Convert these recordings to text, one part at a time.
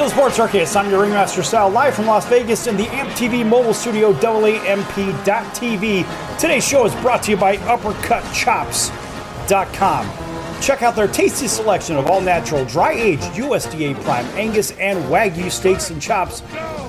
to the Sports Circus. I'm your Ringmaster Sal, live from Las Vegas in the AMP TV mobile studio, AAMP.TV. Today's show is brought to you by UppercutChops.com. Check out their tasty selection of all-natural, dry-aged USDA Prime Angus and Wagyu steaks and chops.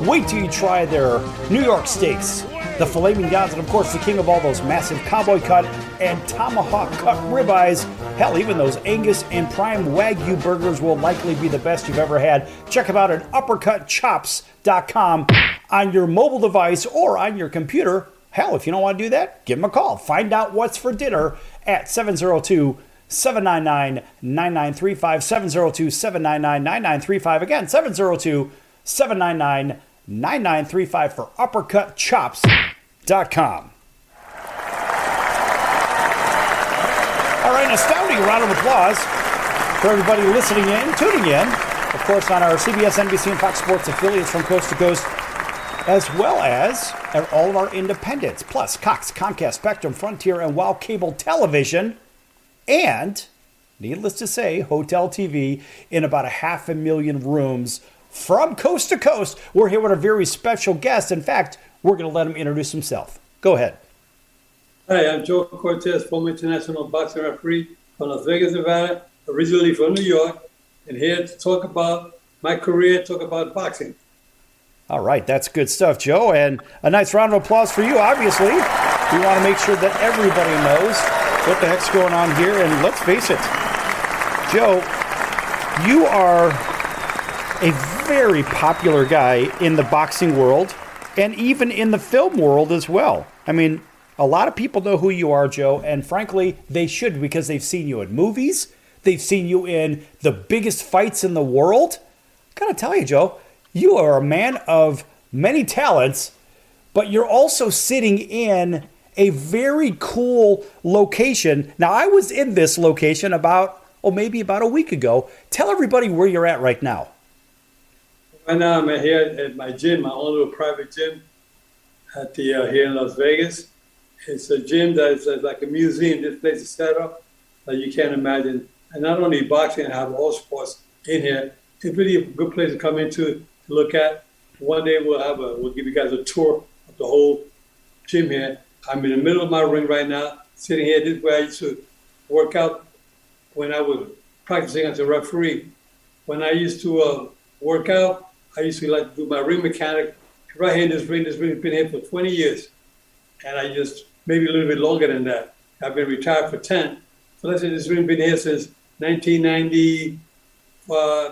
Wait till you try their New York steaks, the filet mignons, and of course the king of all those massive cowboy cut and tomahawk cut ribeyes. Hell, even those Angus and Prime Wagyu burgers will likely be the best you've ever had. Check them out at UppercutChops.com on your mobile device or on your computer. Hell, if you don't want to do that, give them a call. Find out what's for dinner at 702-799-9935, 702-799-9935. Again, 702-799-9935 for UppercutChops.com. All right, an astounding round of applause for everybody listening in, tuning in, of course, on our CBS, NBC, and Fox Sports affiliates from coast to coast, as well as all of our independents, plus Cox, Comcast, Spectrum, Frontier, and WOW Cable Television, and, needless to say, Hotel TV in about 500,000 rooms from coast to coast. We're here with a very special guest. In fact, we're going to let him introduce himself. Go ahead. Hi, I'm Joe Cortez, former international boxing referee from Las Vegas, Nevada, originally from New York, and here to talk about my career, talk about boxing. All right, that's good stuff, Joe, and a nice round of applause for you, obviously. We want to make sure that everybody knows what the heck's going on here, and let's face it, Joe, you are a very popular guy in the boxing world and even in the film world as well. I mean, a lot of people know who you are, Joe, and frankly, they should because they've seen you in movies. They've seen you in the biggest fights in the world. I gotta tell you, Joe, you are a man of many talents, but you're also sitting in a very cool location. Now, I was in this location maybe about a week ago. Tell everybody where you're at right now. Right now, I'm here at my gym, my own little private gym at the here in Las Vegas. It's a gym that is like a museum. This place is set up that you can't imagine. And not only boxing, I have all sports in here. It's really a good place to come into to look at. One day we'll give you guys a tour of the whole gym here. I'm in the middle of my ring right now, sitting here. This is where I used to work out when I was practicing as a referee. When I used to work out, I used to like to do my ring mechanic right here in this ring. This ring has been here for 20 years. And I just, maybe a little bit longer than that. I've been retired for 10. So let's say this ring has been here since 1990,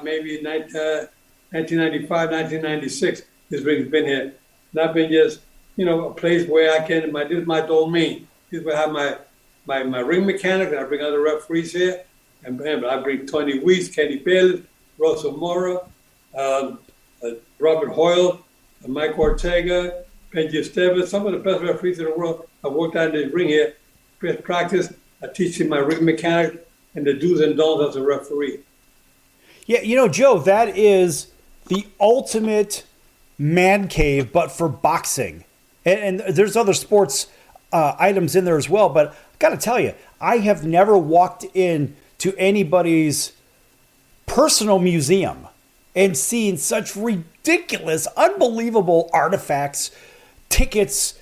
maybe 1995, 1996. This ring has been here. And I've been just, a place where I can, this is my domain. This is where I have my ring mechanic, and I bring other referees here. And I bring Tony Weiss, Kenny Bayless, Russell Mora, Robert Hoyle, Mike Ortega, Benji Esteves, some of the best referees in the world. I've worked out in the ring here, best practice. I teach him my ring mechanic and the do's and don'ts as a referee. Yeah, Joe, that is the ultimate man cave, but for boxing. And there's other sports items in there as well. But I got to tell you, I have never walked into anybody's personal museum and seen such ridiculous, unbelievable artifacts, tickets,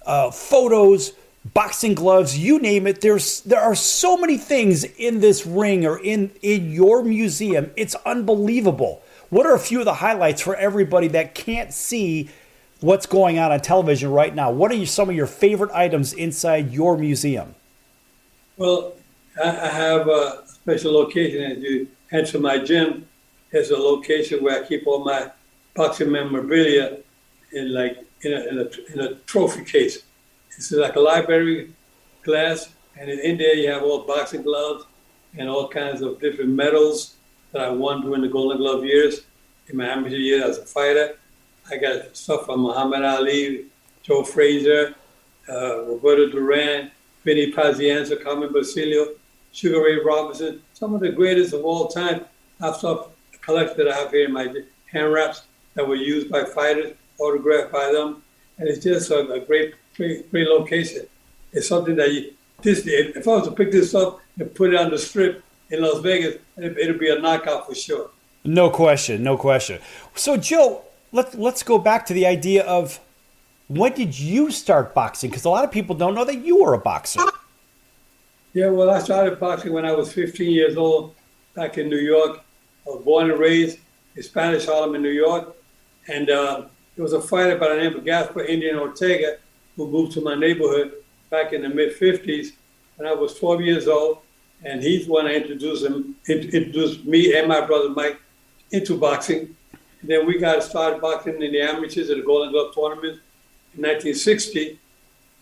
photos, boxing gloves, you name it. There are so many things in this ring or in your museum. It's unbelievable. What are a few of the highlights for everybody that can't see what's going on television right now? What are some of your favorite items inside your museum? Well, I have a special location. As you enter my gym, there's a location where I keep all my boxing memorabilia in a trophy case. It's like a library glass, and in there you have all boxing gloves and all kinds of different medals that I won during the Golden Glove years. In my amateur years as a fighter, I got stuff from Muhammad Ali, Joe Frazier, Roberto Duran, Vinny Pazienza, Carmen Basilio, Sugar Ray Robinson, some of the greatest of all time. I have stuff collected that I have here in my hand wraps that were used by fighters, autographed by them, and it's just a great location. It's something that if I was to pick this up and put it on the strip in Las Vegas, it'll be a knockout for sure. No question, no question. So, Joe, let's go back to the idea of when did you start boxing? Because a lot of people don't know that you were a boxer. Yeah, well, I started boxing when I was 15 years old back in New York. I was born and raised in Spanish Harlem in New York. And there was a fighter by the name of Gaspar Indian Ortega who moved to my neighborhood back in the mid-50s when I was 12 years old. And he's the one that introduced me and my brother Mike into boxing. And then we got started boxing in the amateurs at the Golden Glove tournament in 1960.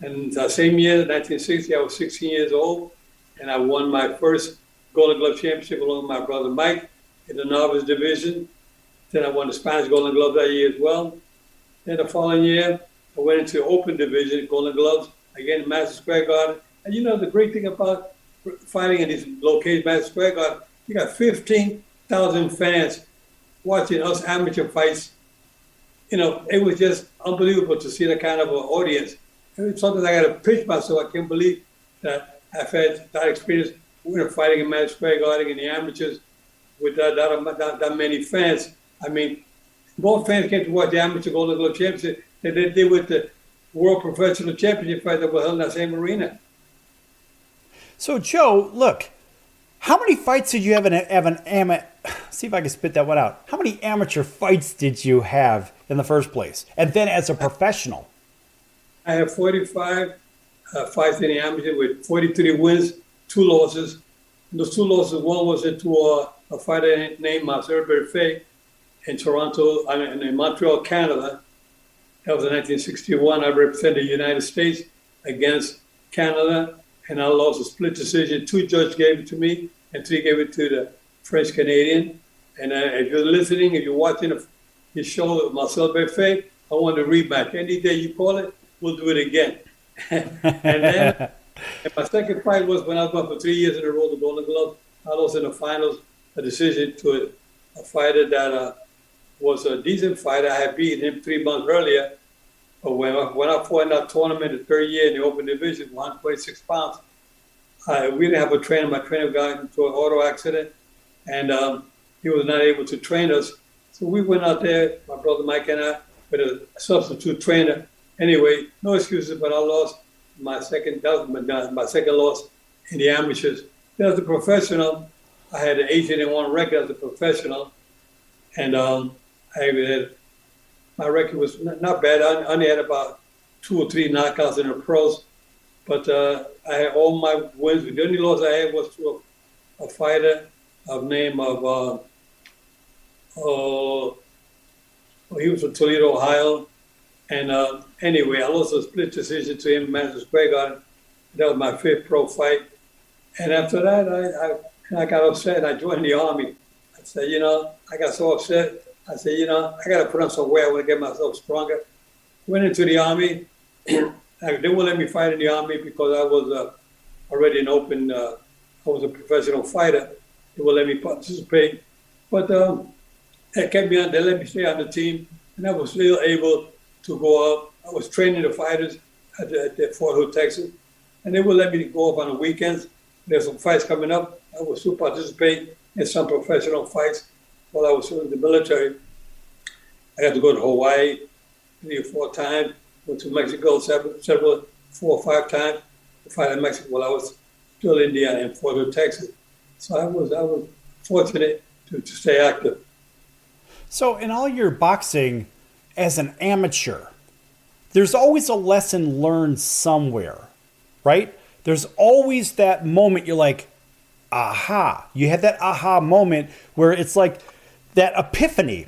And the same year, 1960, I was 16 years old. And I won my first Golden Glove championship along with my brother Mike in the novice division. Then I won the Spanish Golden Glove that year as well. Then the following year, I went into the open division, Golden Gloves, again in Madison Square Garden. And you know, the great thing about fighting in these locations, Madison Square Garden, you got 15,000 fans watching us amateur fights. You know, it was just unbelievable to see that kind of an audience. It's something I got to pinch myself. I can't believe that I've had that experience fighting in Madison Square Garden in the amateurs with that many fans. I mean, more fans came to watch the amateur Golden Glove Championship than they did with the World Professional Championship fight that was held in that same arena. So, Joe, look, how many fights did you have see if I can spit that one out. How many amateur fights did you have in the first place? And then as a professional? I have 45 fights in the amateur with 43 wins, 2 losses. And those 2 losses, one was into a fighter named Marcel Berfet in in Montreal, Canada. That was in 1961. I represented the United States against Canada, and I lost a split decision. 2 judges gave it to me, and 3 gave it to the French Canadian. And if you're listening, if you're watching the show, Marcel Berfet, I want a rematch. Any day you call it, we'll do it again. And then and my second fight was when I was going for 3 years in a row, the Golden Glove. I lost in the finals a decision to a fighter that was a decent fighter. I had beaten him 3 months earlier. But when I fought in that tournament the third year in the open division, 126 pounds, we didn't have a trainer. My trainer got into an auto accident, and he was not able to train us. So we went out there, my brother Mike and I, with a substitute trainer. Anyway, no excuses, but I lost my second loss in the amateurs. Then as a professional, I had an 18-1 record as a professional, and my record was not bad. I only had about 2 or 3 knockouts in the pros, but I had all my wins. The only loss I had was to a fighter of name of he was from Toledo, Ohio. And anyway, I lost a split decision to him in Madison Square Garden. That was my 5th pro fight. And after that, I got upset. I joined the Army. I said, I got so upset. I said, I got to put on some weight. I want to get myself stronger. Went into the Army. They wouldn't let me fight in the Army because I was already I was a professional fighter. They wouldn't let me participate. But they let me stay on the team. And I was still able to go up. I was training the fighters at Fort Hood, Texas. And they would let me go up on the weekends. There's some fights coming up. I would still participate in some professional fights while I was still in the military. I had to go to Hawaii 3 or 4 times, went to Mexico 4 or 5 times to fight in Mexico while I was still in Fort Hood, Texas. So I was fortunate to stay active. So in all your boxing as an amateur, there's always a lesson learned somewhere, right? There's always that moment you're like, aha. You had that aha moment where it's like that epiphany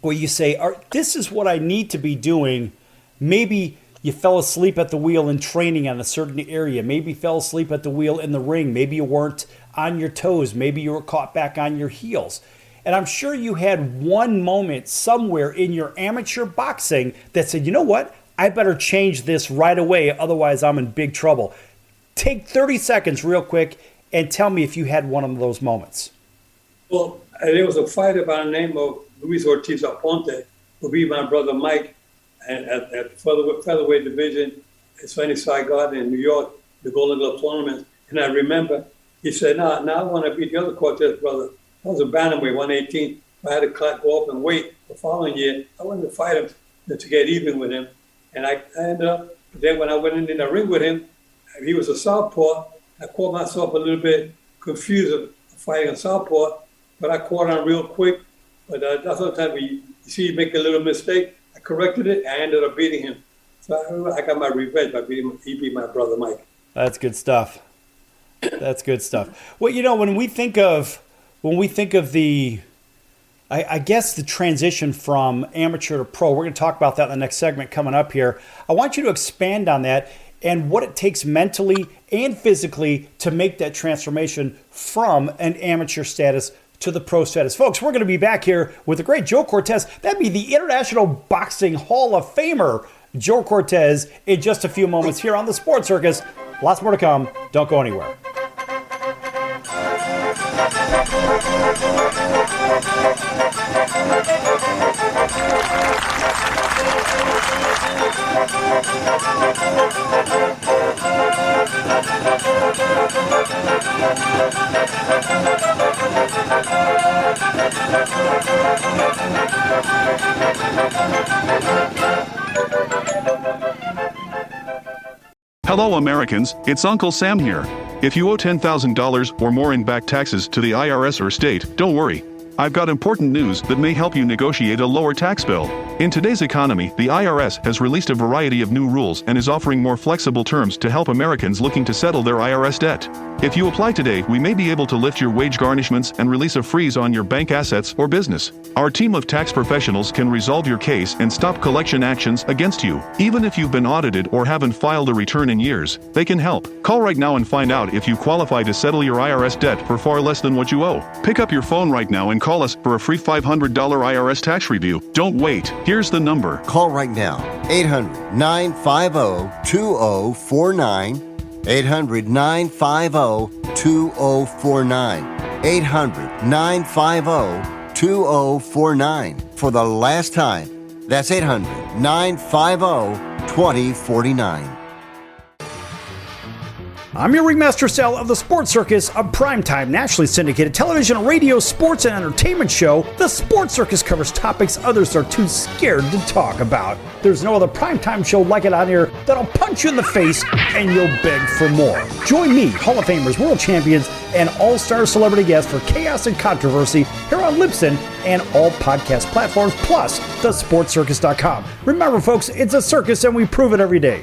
where you say, this is what I need to be doing. Maybe you fell asleep at the wheel in training on a certain area. Maybe you fell asleep at the wheel in the ring. Maybe you weren't on your toes. Maybe you were caught back on your heels. And I'm sure you had one moment somewhere in your amateur boxing that said, you know what? I better change this right away. Otherwise, I'm in big trouble. Take 30 seconds real quick and tell me if you had one of those moments. Well, there was a fighter by the name of Luis Ortiz Aponte, who beat my brother Mike at featherweight division at Sunnyside Garden in New York, the Golden Glove tournament. And I remember he said, now I want to beat the other Cortez brother. That was a bantamweight, 118. I had to go up and wait the following year. I wanted to fight him to get even with him. And I ended up, then when I went in the ring with him, he was a southpaw. I caught myself a little bit confused of fighting a southpaw, but I caught on real quick. But sometimes you see you make a little mistake. I corrected it. I ended up beating him. So I got my revenge by he beat my brother Mike. That's good stuff. That's good stuff. Well, you know, when we think of the, I guess the transition from amateur to pro, we're going to talk about that in the next segment coming up here. I want you to expand on that and what it takes mentally and physically to make that transformation from an amateur status to the pro status. Folks, we're going to be back here with the great Joe Cortez. That'd be the International Boxing Hall of Famer, Joe Cortez, in just a few moments here on the Sports Circus. Lots more to come. Don't go anywhere. Hello Americans, it's Uncle Sam here. If you owe $10,000 or more in back taxes to the IRS or state, don't worry. I've got important news that may help you negotiate a lower tax bill. In today's economy, the IRS has released a variety of new rules and is offering more flexible terms to help Americans looking to settle their IRS debt. If you apply today, we may be able to lift your wage garnishments and release a freeze on your bank assets or business. Our team of tax professionals can resolve your case and stop collection actions against you. Even if you've been audited or haven't filed a return in years, they can help. Call right now and find out if you qualify to settle your IRS debt for far less than what you owe. Pick up your phone right now and call us for a free $500 IRS tax review. Don't wait. Here's the number. Call right now. 800-950-2049. 800-950-2049. 800-950-2049. For the last time, that's 800-950-2049. I'm your Ringmaster Sal of the Sports Circus, a primetime nationally syndicated television, radio, sports, and entertainment show. The Sports Circus covers topics others are too scared to talk about. There's no other primetime show like it on here that'll punch you in the face and you'll beg for more. Join me, Hall of Famers, world champions, and all-star celebrity guests for chaos and controversy here on Libsyn and all podcast platforms, plus thesportscircus.com. Remember, folks, it's a circus and we prove it every day.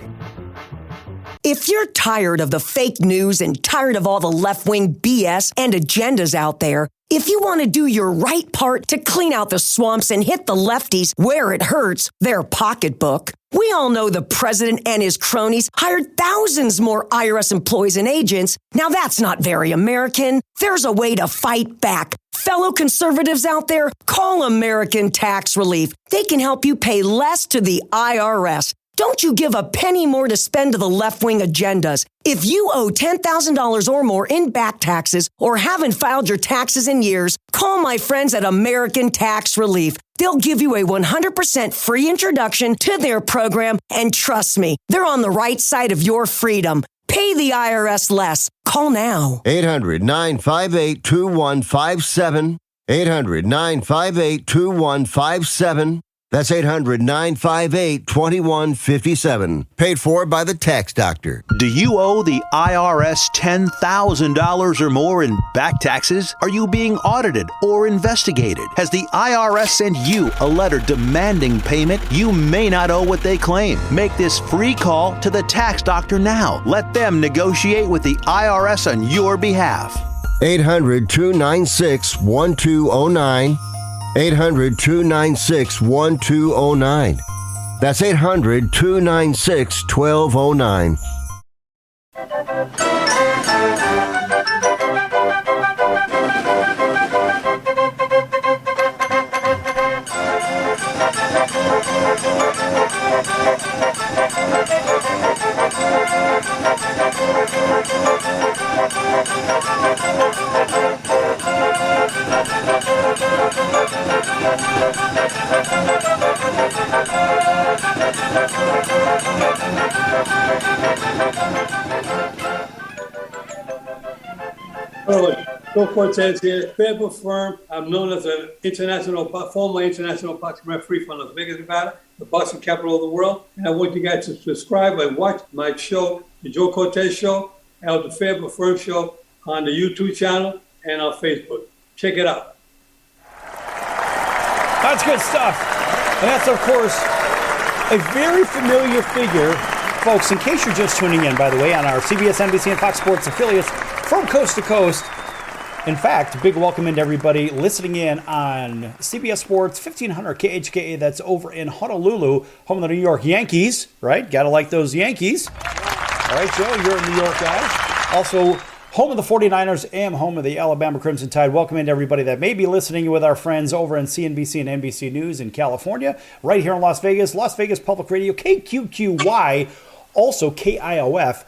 If you're tired of the fake news and tired of all the left-wing BS and agendas out there, if you want to do your right part to clean out the swamps and hit the lefties where it hurts, their pocketbook, we all know the president and his cronies hired thousands more IRS employees and agents. Now that's not very American. There's a way to fight back. Fellow conservatives out there, call American Tax Relief. They can help you pay less to the IRS. Don't you give a penny more to spend to the left-wing agendas. If you owe $10,000 or more in back taxes or haven't filed your taxes in years, call my friends at American Tax Relief. They'll give you a 100% free introduction to their program, and trust me, they're on the right side of your freedom. Pay the IRS less. Call now. 800-958-2157. 800-958-2157. That's 800-958-2157. Paid for by the Tax Doctor. Do you owe the IRS $10,000 or more in back taxes? Are you being audited or investigated? Has the IRS sent you a letter demanding payment? You may not owe what they claim. Make this free call to the Tax Doctor now. Let them negotiate with the IRS on your behalf. 800-296-1209. 800-296-1209. That's 800-296-1209. Joe Cortez here, Fairfield firm. I'm known as an former international boxing referee from Las Vegas, Nevada, the boxing capital of the world. And I want you guys to subscribe and watch my show, the Joe Cortez Show, and the Fairfield Firm Show on the YouTube channel and on Facebook. Check it out. That's good stuff. And that's, of course, a very familiar figure. Folks, in case you're just tuning in, by the way, on our CBS, NBC, and Fox Sports affiliates from coast to coast. In fact, big welcome into everybody listening in on CBS Sports 1500 KHKA. That's over in Honolulu, home of the New York Yankees, right? Got to like those Yankees. All right, Joe, you're a New York guy. Also, home of the 49ers and home of the Alabama Crimson Tide. Welcome into everybody that may be listening with our friends over in CNBC and NBC News in California, right here in Las Vegas Public Radio, KQQY, also KIOF.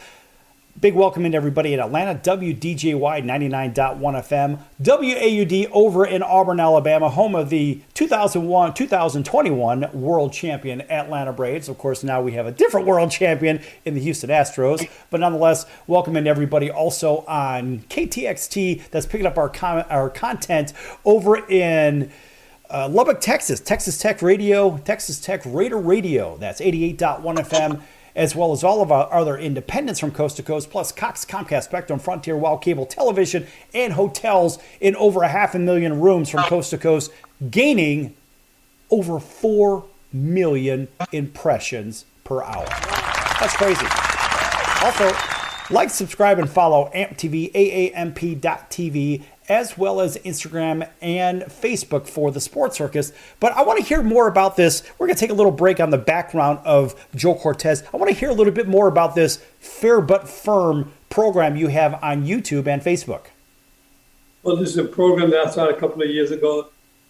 Big welcome into everybody in Atlanta, WDJY 99.1 FM, WAUD over in Auburn, Alabama, home of the 2021 world champion Atlanta Braves. Of course, now we have a different world champion in the Houston Astros. But nonetheless, welcome into everybody also on KTXT that's picking up our content over in Lubbock, Texas. Texas Tech Radio, Texas Tech Raider Radio. That's 88.1 FM. As well as all of our other independents from coast to coast, plus Cox, Comcast, Spectrum, Frontier, Wow Cable Television, and hotels in over 500,000 rooms from coast to coast, gaining over 4 million impressions per hour. That's crazy. Also, like, subscribe, and follow AMP.TV, AAMP.TV, as well as Instagram and Facebook for the Sports Circus. But I want to hear more about this. We're going to take a little break on the background of Joe Cortez. I want to hear a little bit more about this Fair But Firm program you have on YouTube and Facebook. Well, this is a program that I started a couple of years ago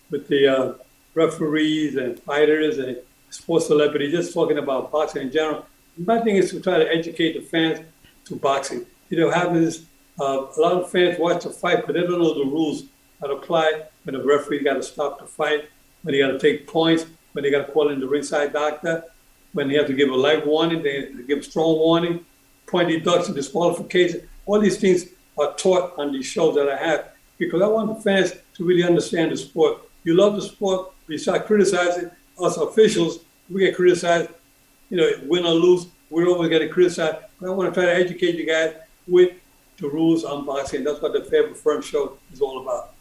with the referees and fighters and sports celebrities, just talking about boxing in general. My thing is to try to educate the fans to boxing. Happens a lot of fans watch the fight, but they don't know the rules that apply when the referee got to stop the fight, when they got to take points, when they got to call in the ringside doctor, when they have to give a light warning, they have to give a strong warning, point deduction, disqualification. All these things are taught on these shows that I have because I want the fans to really understand the sport. You love the sport, but you start criticizing us officials. We get criticized, win or lose, we're always getting criticized. But I want to try to educate you guys with the rules on boxing. That's what the Fair But Firm Show is all about.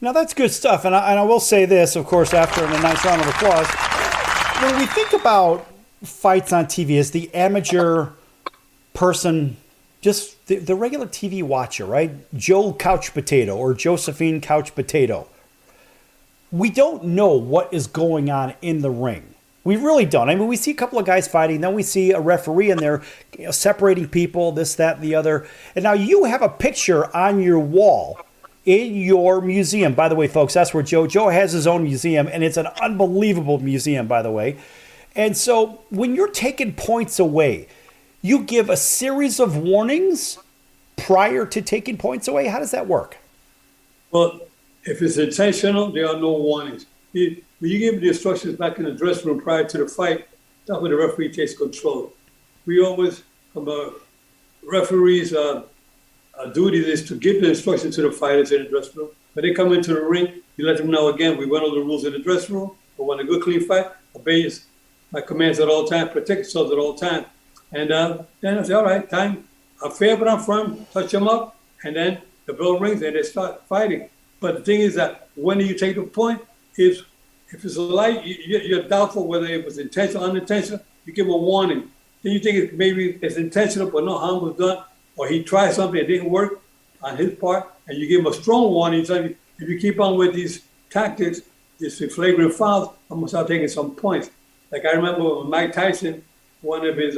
Now, that's good stuff. And I will say this, of course, after a nice round of applause. When we think about fights on TV as the amateur person, just the regular TV watcher, right? Joe Couch Potato or Josephine Couch Potato. We don't know what is going on in the ring. We really don't. I mean, we see a couple of guys fighting, then we see a referee in there separating people, this, that, and the other. And now you have a picture on your wall in your museum. By the way, folks, that's where Joe has his own museum, and it's an unbelievable museum, by the way. And so when you're taking points away, you give a series of warnings prior to taking points away. How does that work? Well, if it's intentional, there are no warnings. When you give the instructions back in the dressing room prior to the fight, that's when the referee takes control. We always, from a referee's duty is to give the instructions to the fighters in the dressing room. When they come into the ring, you let them know, again, we went over the rules in the dressing room. But when a good, clean fight, obey my commands at all times, protect yourselves at all times. And then I say, all right, time. I'm fair, but I'm firm. Touch them up. And then the bell rings and they start fighting. But the thing is that when you take the point, if it's a light, you're doubtful whether it was intentional or unintentional, you give a warning. Then you think maybe it's intentional, but no harm was done, or he tried something that didn't work on his part, and you give him a strong warning. So if you keep on with these tactics, these flagrant fouls, I'm going to start taking some points. Like I remember when Mike Tyson, one of his,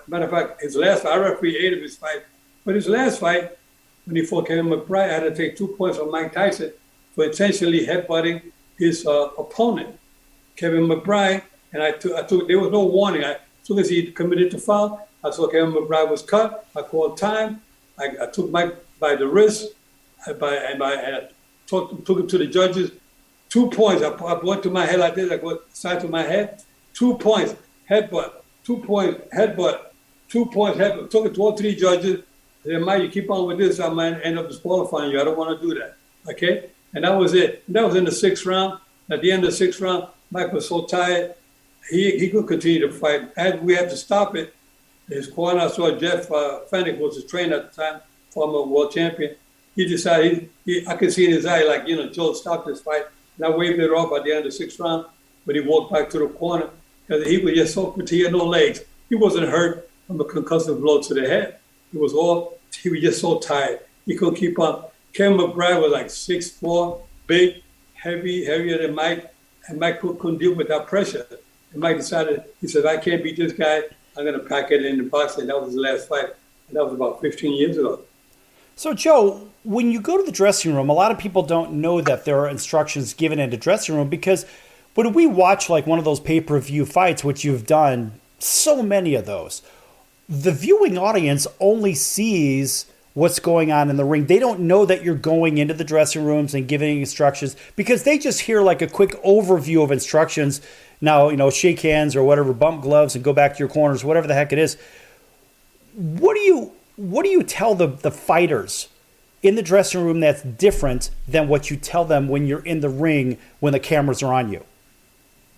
matter of fact, his last fight, I refereed 8 of his fights, but his last fight, when he fought Kevin McBride, I had to take 2 points from Mike Tyson for intentionally headbutting his opponent, Kevin McBride, and I took. There was no warning. As soon as he committed the foul, I saw Kevin McBride was cut. I called time. I took Mike by the wrist, and I took him to the judges. 2 points. I went to my head like this. I go side to my head. 2 points headbutt. 2 points headbutt. 2 points headbutt. Took it to all 3 judges. I said, Mike, you keep on with this, I might end up disqualifying you. I don't want to do that. Okay? And that was it. That was in the 6th round. At the end of the 6th round, Mike was so tired, he could continue to fight. And we had to stop it. His corner, I saw Jeff Fennick was his trainer at the time, former world champion. He decided, I could see in his eye, like, Joe, stop this fight. And I waved it off at the end of the 6th round, but he walked back to the corner because he was just so fatigued, he had no legs. He wasn't hurt from a concussive blow to the head. He was just so tired. He couldn't keep up. Kevin McBride was like 6'4", big, heavier than Mike, and Mike couldn't deal with that pressure. And Mike decided, he said, I can't beat this guy. I'm going to pack it in the boxing. That was his last fight. And that was about 15 years ago. So, Joe, when you go to the dressing room, a lot of people don't know that there are instructions given in the dressing room because when we watch like one of those pay-per-view fights, which you've done so many of those, the viewing audience only sees what's going on in the ring. They don't know that you're going into the dressing rooms and giving instructions because they just hear like a quick overview of instructions. Now, shake hands or whatever, bump gloves and go back to your corners, whatever the heck it is. What do you tell the fighters in the dressing room that's different than what you tell them when you're in the ring when the cameras are on you?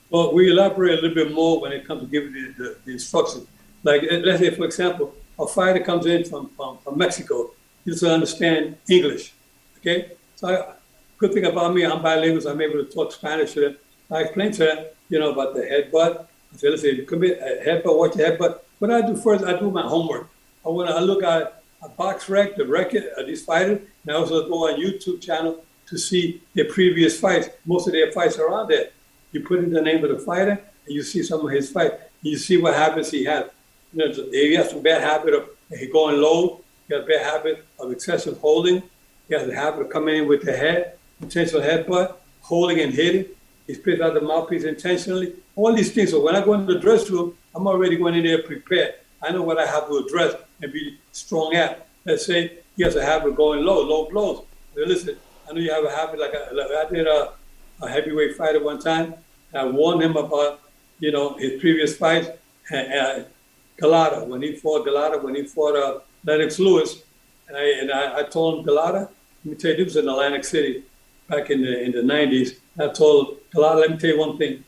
Well, we elaborate a little bit more when it comes to giving the instructions. Like, let's say, for example, a fighter comes in from Mexico. He doesn't understand English, okay? So good thing about me, I'm bilingual, so I'm able to talk Spanish to them. I explain to them, about the headbutt. I say, listen, come in, headbutt, watch your headbutt. What I do first, I do my homework. I look at a box rec, the record of these fighters, and I also go on YouTube channel to see their previous fights. Most of their fights are on there. You put in the name of the fighter, and you see some of his fights. You see what habits he has. He has some bad habit of going low. He has a bad habit of excessive holding. He has a habit of coming in with the head, potential headbutt, holding and hitting. He spits out the mouthpiece intentionally. All these things. So when I go into the dressing room, I'm already going in there prepared. I know what I have to address and be strong at. Let's say he has a habit of going low blows. Now listen, I know you have a habit I did a heavyweight fight at one time. And I warned him about, his previous fights. Galata, when he fought Lennox Lewis, and I told him, Galata, let me tell you, this was in Atlantic City back in the 90s. I told Galata, let me tell you one thing.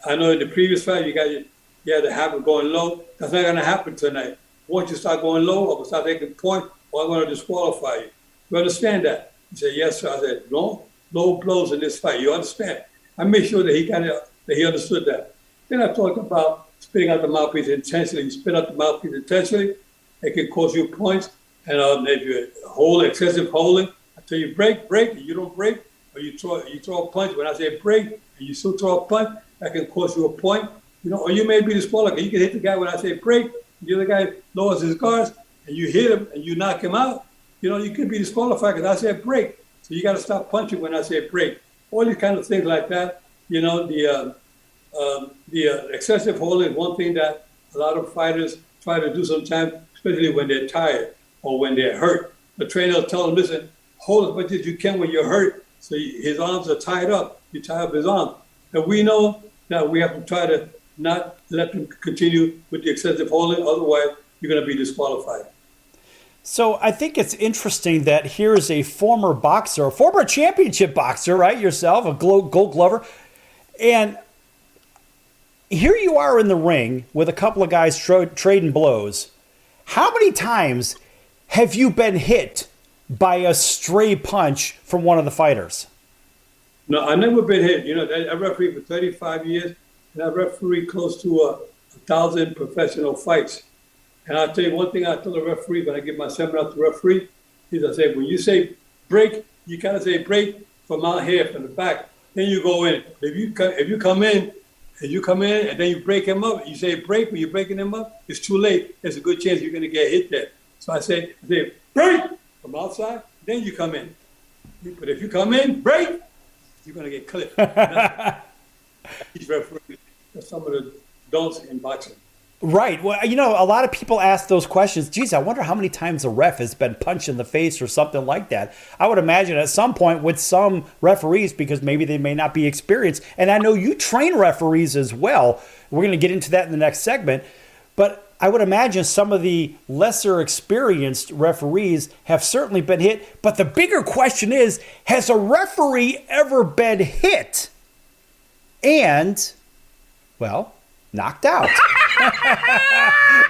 I know in the previous fight, you had the habit of going low. That's not going to happen tonight. Once you start going low, or start taking point, or I'm going to disqualify you. You understand that? He said, yes, sir. I said, no blows in this fight. You understand? I made sure that he understood that. Then I talked about spitting out the mouthpiece intentionally. You spit out the mouthpiece intentionally, it can cause you points. And if you hold excessive holding, I tell you break, and you don't break, or you throw a punch. When I say break, and you still throw a punch, that can cause you a point. Or you may be disqualified. You can hit the guy when I say break. The other guy lowers his guards, and you hit him, and you knock him out. You could be disqualified because I said break. So you got to stop punching when I say break. All these kind of things like that. The excessive holding is one thing that a lot of fighters try to do sometimes, especially when they're tired or when they're hurt. The trainer will tell them, listen, hold as much as you can when you're hurt. So his arms are tied up. You tie up his arms. And we know that we have to try to not let them continue with the excessive holding. Otherwise, you're going to be disqualified. So I think it's interesting that here is a former boxer, a former championship boxer, right? Yourself, a gold glover. And here you are in the ring with a couple of guys trading blows. How many times have you been hit by a stray punch from one of the fighters? No, I've never been hit. I refereed for 35 years, and I refereed close to 1,000 professional fights. And I'll tell you one thing I tell the referee when I give my seminar to referee is I say, when you say break, you kind of say break from out here, from the back. Then you go in. If you come in, and then you break him up, you say break when you're breaking him up, it's too late. There's a good chance you're going to get hit there. So I say break from outside, then you come in. But if you come in, break, you're going to get clipped. He's referee. That's some of the don'ts in boxing. Right. Well, a lot of people ask those questions. Geez, I wonder how many times a ref has been punched in the face or something like that. I would imagine at some point with some referees, because maybe they may not be experienced. And I know you train referees as well. We're going to get into that in the next segment. But I would imagine some of the lesser experienced referees have certainly been hit. But the bigger question is, has a referee ever been hit and, well, knocked out?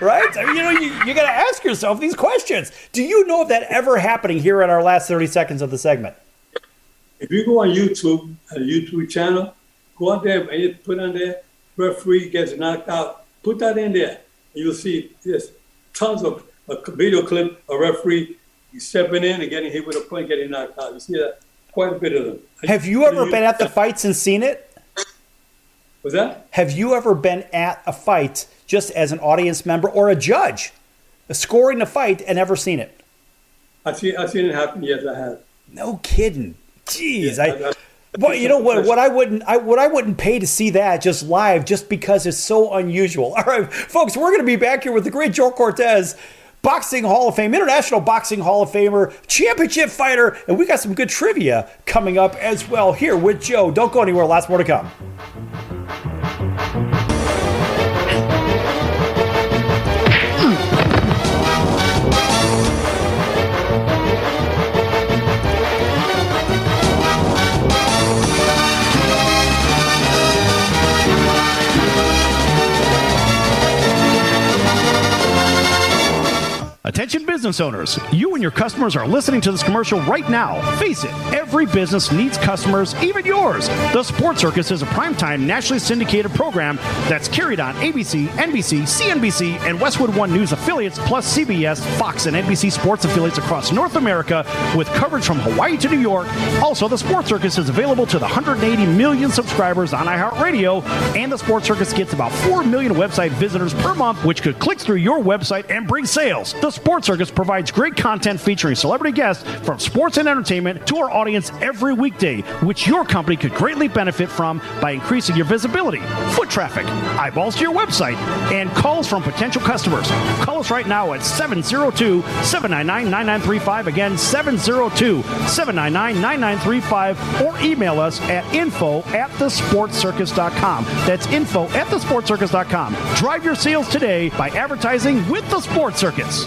Right? I mean, you got to ask yourself these questions. Do you know of that ever happening here in our last 30 seconds of the segment? If you go on YouTube, a YouTube channel, go on there and you put on there, referee gets knocked out. Put that in there. You'll see there's tons of a video clip, a referee stepping in and getting hit with a point, getting knocked out. You see that? Quite a bit of them. Have you ever been at the fights and seen it? What's that? Have you ever been at a fight just as an audience member or a judge scoring the fight and ever seen it? I've seen it happen. Yes, I have. No kidding. Jeez, Yeah, well, you know what I wouldn't pay to see that just live, just because it's so unusual. All right, folks, we're going to be back here with the great Joe Cortez, Boxing Hall of Fame, International Boxing Hall of Famer, championship fighter, and we got some good trivia coming up as well here with Joe. Don't go anywhere. Lots more to come. Attention business owners, you and your customers are listening to this commercial right now. Face it, every business needs customers, even yours. The Sports Circus is a primetime nationally syndicated program that's carried on ABC, NBC, CNBC, and Westwood One News affiliates, plus CBS, Fox, and NBC sports affiliates across North America, with coverage from Hawaii to New York. Also, the Sports Circus is available to the 180 million subscribers on iHeartRadio, and the Sports Circus gets about 4 million website visitors per month, which could click through your website and bring sales. The Sports Circus provides great content featuring celebrity guests from sports and entertainment to our audience every weekday, which your company could greatly benefit from by increasing your visibility, foot traffic, eyeballs to your website, and calls from potential customers. Call us right now at 702-799-9935. Again, 702-799-9935, or email us at info@thesportscircus.com. That's info@thesportscircus.com. Drive your sales today by advertising with the Sports Circus.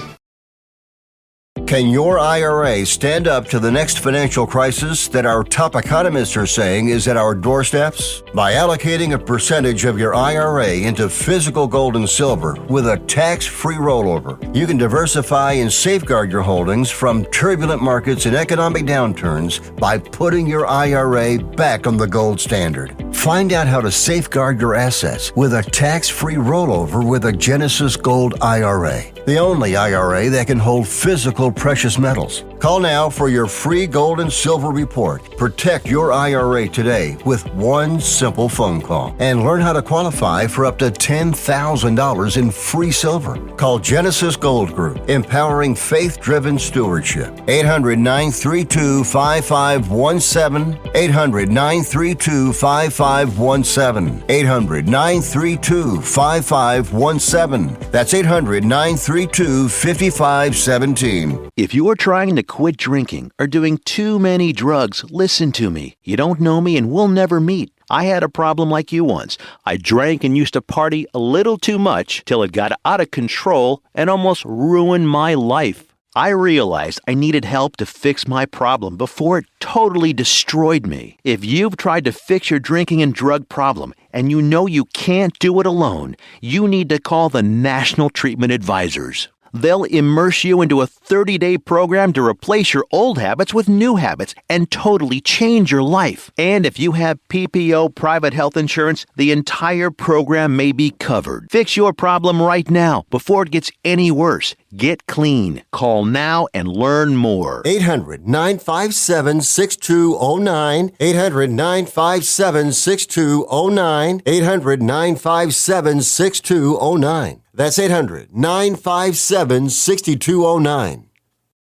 Can your IRA stand up to the next financial crisis that our top economists are saying is at our doorsteps? By allocating a percentage of your IRA into physical gold and silver with a tax-free rollover, you can diversify and safeguard your holdings from turbulent markets and economic downturns by putting your IRA back on the gold standard. Find out how to safeguard your assets with a tax-free rollover with a Genesis Gold IRA, the only IRA that can hold physical precious metals. Call now for your free gold and silver report. Protect your IRA today with one simple phone call and learn how to qualify for up to $10,000 in free silver. Call Genesis Gold Group, empowering faith-driven stewardship. 800-932-5517. 800-932-5517. 800-932-5517. That's 800-932-5517. If you're trying to quit drinking or doing too many drugs, listen to me. You don't know me and we'll never meet. I had a problem like you once. I drank and used to party a little too much till it got out of control and almost ruined my life. I realized I needed help to fix my problem before it totally destroyed me. If you've tried to fix your drinking and drug problem and you know you can't do it alone, you need to call the National Treatment Advisors. They'll immerse you into a 30-day program to replace your old habits with new habits and totally change your life. And if you have PPO private health insurance, the entire program may be covered. Fix your problem right now before it gets any worse. Get clean. Call now and learn more. 800-957-6209. 800-957-6209. 800-957-6209. That's 800-957-6209.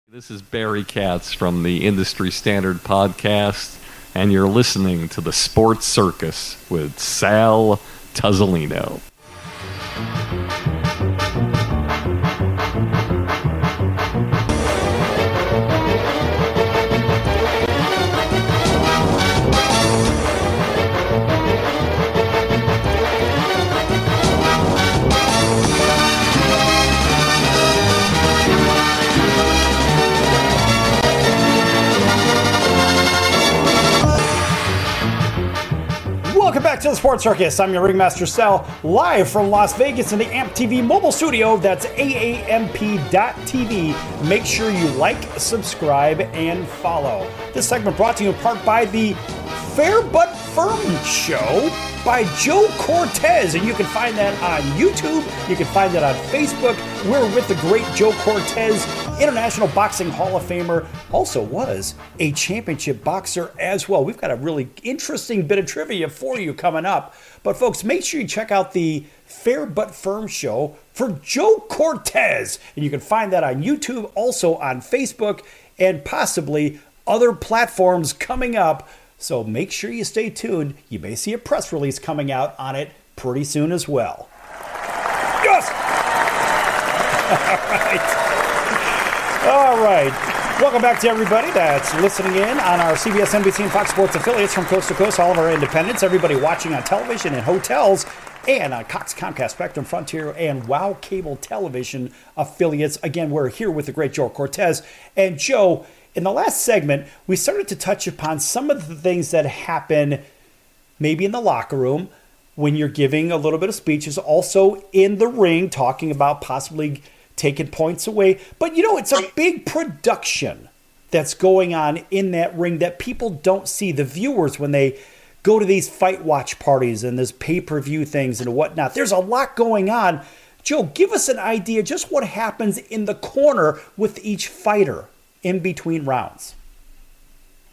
This is Barry Katz from the Industry Standard Podcast, and you're listening to the Sports Circus with Sal Tuzzolino. back to the Sports Circus. I'm your Ringmaster Sal, live from Las Vegas in the AMP TV mobile studio. That's AAMP.TV. Make sure you like, subscribe, and follow. This segment brought to you in part by the Fair But Firm Show by Joe Cortez, and you can find that on YouTube. You can find that on Facebook. We're with the great Joe Cortez, International Boxing Hall of Famer, also was a championship boxer as well. We've got a really interesting bit of trivia for you coming up. But folks, make sure you check out the Fair But Firm Show for Joe Cortez, and you can find that on YouTube, also on Facebook, and possibly other platforms coming up. So make sure you stay tuned. You may see a press release coming out on it pretty soon as well. Yes! All right. Welcome back to everybody that's listening in on our CBS, NBC, and Fox Sports affiliates from coast to coast, all of our independents, everybody watching on television in hotels, and on Cox, Comcast, Spectrum, Frontier, and WOW Cable Television affiliates. Again, we're here with the great Joe Cortez. And Joe, in the last segment, we started to touch upon some of the things that happen maybe in the locker room when you're giving a little bit of speeches, also in the ring, talking about possibly taking points away. But, you know, it's a big production that's going on in that ring that people don't see. The viewers, when they go to these fight watch parties and this pay-per-view things and whatnot, there's a lot going on. Joe, give us an idea just what happens in the corner with each fighter in between rounds.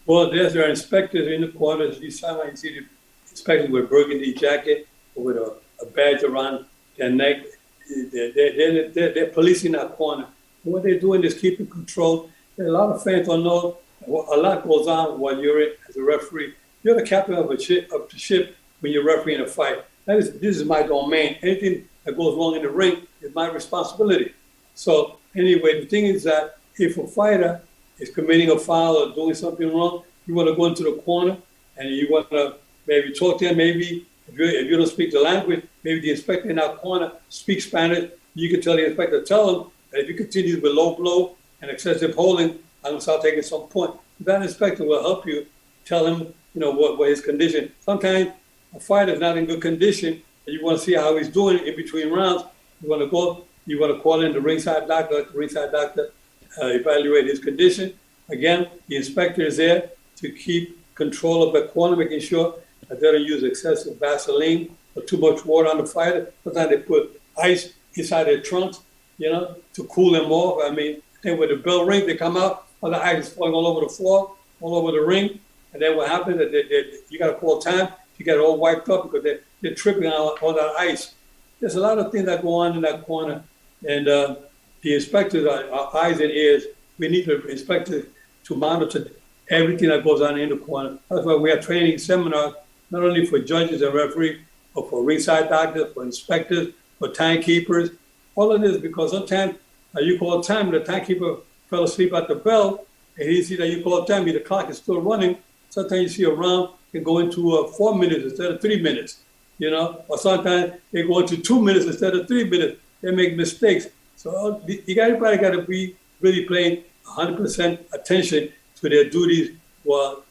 Well, there's our inspectors in the corners. You sometimes see the inspectors with a burgundy jacket or with a badge around their neck. They're policing that corner. And what they're doing is keeping control. And a lot of fans don't know a lot goes on while you're in as a referee. You're the captain of the ship when you're refereeing a fight. This is my domain. Anything that goes wrong in the ring is my responsibility. So anyway, the thing is that if a fighter is committing a foul or doing something wrong, you want to go into the corner and you want to maybe talk to him. Maybe if you don't speak the language, maybe the inspector in that corner speaks Spanish. You can tell the inspector, tell him that if you continue with low blow and excessive holding, I'm going to start taking some point. That inspector will help you tell him, you know, what his condition. Sometimes a fighter is not in good condition and you want to see how he's doing in between rounds. You want to call in the ringside doctor. The ringside doctor evaluate his condition. Again, the inspector is there to keep control of the corner, making sure that they don't use excessive Vaseline or too much water on the fighter. Sometimes they put ice inside their trunks, you know, to cool them off. I mean, then when the bell rings, they come out, all the ice is falling all over the floor, all over the ring. And then what happens is you got to call time to get it all wiped up because they're tripping on all that ice. There's a lot of things that go on in that corner. And the inspectors are eyes and ears. We need the inspectors to monitor everything that goes on in the corner. That's why we have training seminars, not only for judges and referees, but for ringside doctors, for inspectors, for timekeepers. All of this because sometimes you call time, the timekeeper fell asleep at the bell, and he see that you call time, the clock is still running. Sometimes you see a round can go into 4 minutes instead of 3 minutes, you know, or sometimes they go into 2 minutes instead of 3 minutes. They make mistakes. So everybody got to be really paying 100% attention to their duties while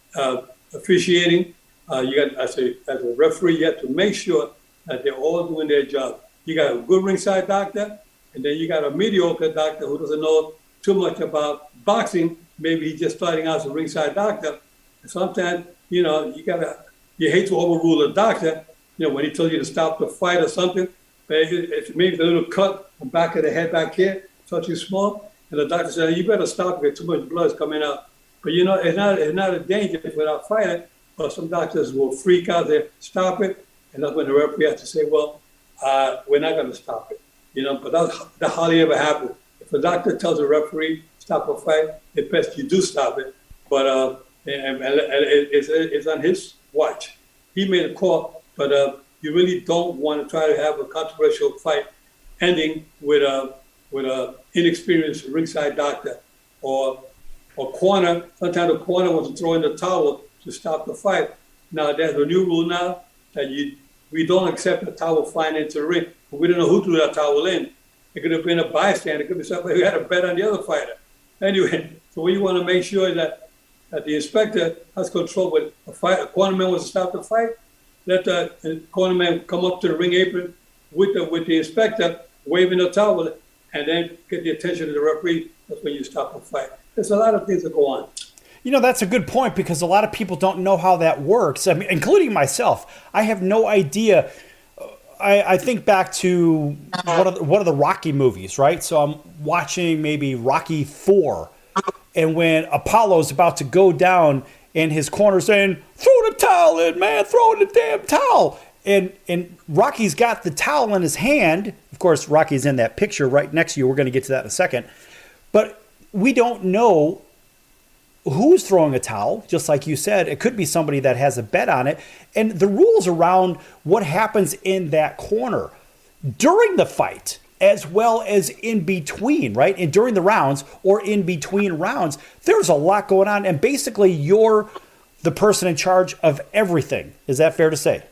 officiating. You got, as a referee, you have to make sure that they're all doing their job. You got a good ringside doctor, and then you got a mediocre doctor who doesn't know too much about boxing. Maybe he's just starting out as a ringside doctor. And sometimes, you know, you hate to overrule a doctor, you know, when he tells you to stop the fight or something. It's maybe a little cut on the back of the head back here, touching small, and the doctor said, you better stop because too much blood is coming out. But you know, it's not a danger for that fighter, but some doctors will freak out, they stop it, and that's when the referee has to say, well, we're not going to stop it. You know, but that hardly ever happens. If a doctor tells a referee stop a fight, it's best you do stop it. But it's on his watch. He made a call, but you really don't want to try to have a controversial fight ending with a inexperienced ringside doctor or corner. Sometimes the corner wants to throw in the towel to stop the fight. Now there's a new rule now that we don't accept the towel flying into the ring. But we don't know who threw that towel in. It could have been a bystander. It could be somebody who had a bet on the other fighter. Anyway, so we want to make sure that the inspector has control. When a cornerman wants to stop the fight, let the cornerman come up to the ring apron with the inspector waving a towel, and then get the attention of the referee. That's when you stop a fight. There's a lot of things that go on. You know, that's a good point because a lot of people don't know how that works. I mean, including myself. I have no idea. I think back to one of the Rocky movies, right? So I'm watching maybe Rocky 4, and when Apollo's about to go down and his corner saying, "Throw the towel in, man, throw in the damn towel." And Rocky's got the towel in his hand. Of course, Rocky's in that picture right next to you. We're going to get to that in a second. But we don't know who's throwing a towel, just like you said. It could be somebody that has a bet on it. And the rules around what happens in that corner during the fight, as well as in between, right? And during the rounds or in between rounds, there's a lot going on. And basically, you're the person in charge of everything. Is that fair to say?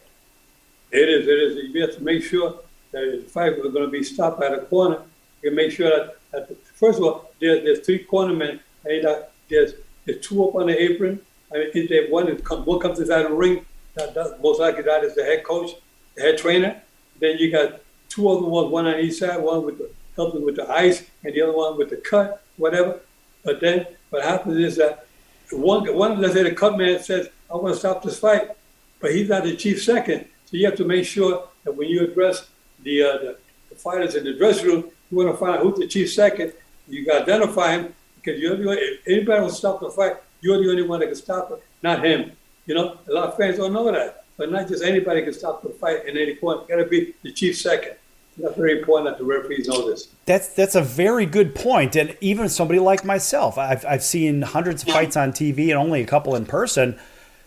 It is. You have to make sure that the fight is going to be stopped at a corner. You make sure that first of all, there's 3 cornermen, and there's two up on the apron. I mean, if they one comes inside the ring, that most likely that is the head coach, the head trainer. Then you got 2 other ones, one on each side, one with helping with the ice, and the other one with the cut, whatever. But then what happens is that one let's say the cut man says, "I want to stop this fight," but he's not the chief second. So you have to make sure that when you address the fighters in the dressing room, you want to find out who's the chief second. You got to identify him because if anybody will stop the fight, you're the only one that can stop it, not him. You know, a lot of fans don't know that, but not just anybody can stop the fight in any point. Got to be the chief second. That's very important that the referees know this. That's a very good point. And even somebody like myself, I've seen hundreds of fights on TV and only a couple in person.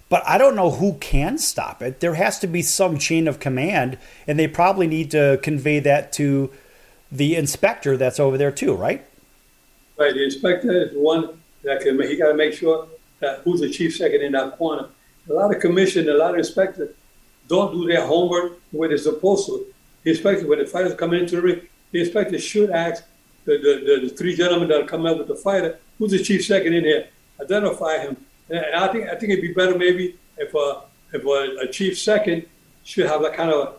But I don't know who can stop it. There has to be some chain of command, and they probably need to convey that to the inspector that's over there too, right? Right. The inspector is the one that he got to make sure that who's the chief second in that corner. A lot of commission, a lot of inspectors don't do their homework the way they're supposed to. The inspector, when the fighters come into the ring, the inspector should ask the 3 gentlemen that are coming up with the fighter, who's the chief second in here? Identify him. And I think it'd be better maybe if a chief second should have a kind of